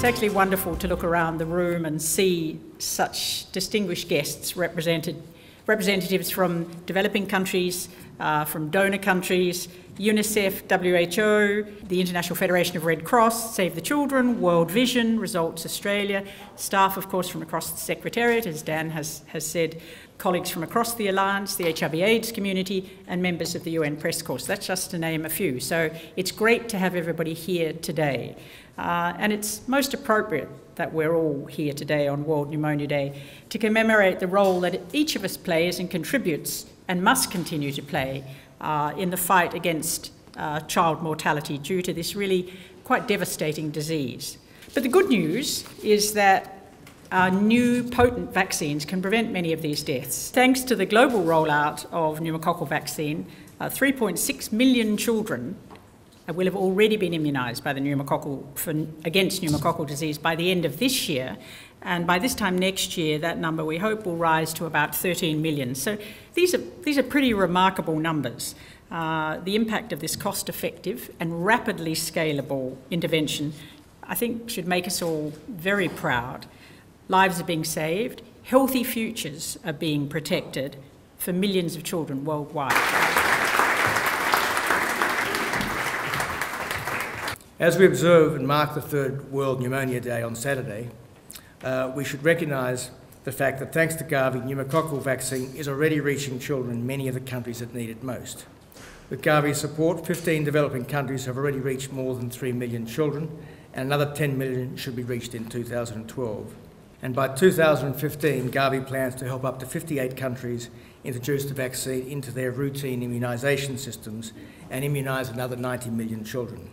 actually wonderful to look around the room and see such distinguished guests, representatives from developing countries, from donor countries, UNICEF, WHO, the International Federation of Red Cross, Save the Children, World Vision, Results Australia, staff, of course, from across the Secretariat, as Dan has said, colleagues from across the Alliance, the HIV/AIDS community, and members of the UN Press Corps. That's just to name a few. So it's great to have everybody here today. And it's most appropriate that we're all here today on World Pneumonia Day to commemorate the role that each of us plays and contributes and must continue to play in the fight against child mortality due to this really quite devastating disease. But the good news is that new potent vaccines can prevent many of these deaths. Thanks to the global rollout of pneumococcal vaccine, 3.6 million children will have already been immunised by the against pneumococcal disease by the end of this year. And by this time next year, that number we hope will rise to about 13 million. So these are pretty remarkable numbers. The impact of this cost-effective and rapidly scalable intervention, I think, should make us all very proud. Lives are being saved, healthy futures are being protected for millions of children worldwide. As we observe and mark the 3rd World Pneumonia Day on Saturday, we should recognise the fact that thanks to GAVI, pneumococcal vaccine is already reaching children in many of the countries that need it most. With GAVI's support, 15 developing countries have already reached more than 3 million children, and another 10 million should be reached in 2012. And by 2015, GAVI plans to help up to 58 countries introduce the vaccine into their routine immunisation systems and immunise another 90 million children.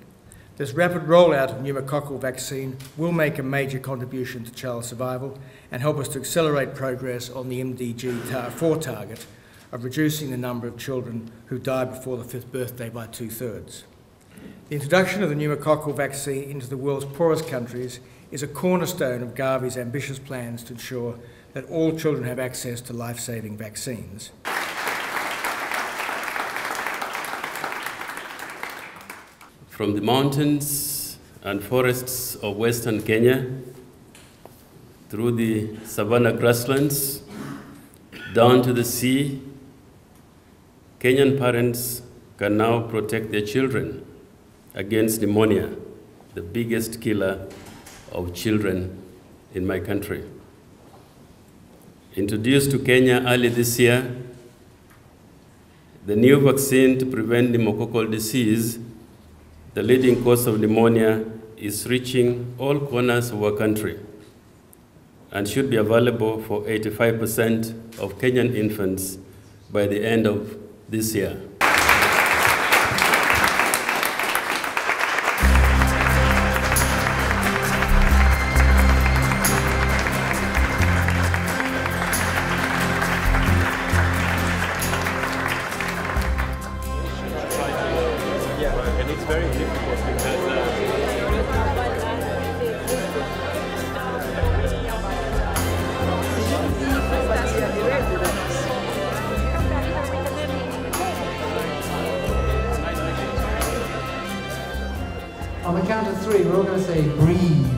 This rapid rollout of pneumococcal vaccine will make a major contribution to child survival and help us to accelerate progress on the MDG4 target of reducing the number of children who die before the 5th birthday by 2/3. The introduction of the pneumococcal vaccine into the world's poorest countries is a cornerstone of GAVI's ambitious plans to ensure that all children have access to life-saving vaccines. From the mountains and forests of Western Kenya, through the savanna grasslands, down to the sea, Kenyan parents can now protect their children against pneumonia, the biggest killer of children in my country. Introduced to Kenya early this year, the new vaccine to prevent pneumococcal disease, the leading cause of pneumonia, is reaching all corners of our country and should be available for 85% of Kenyan infants by the end of this year. On the count of 3, we're all going to say breathe.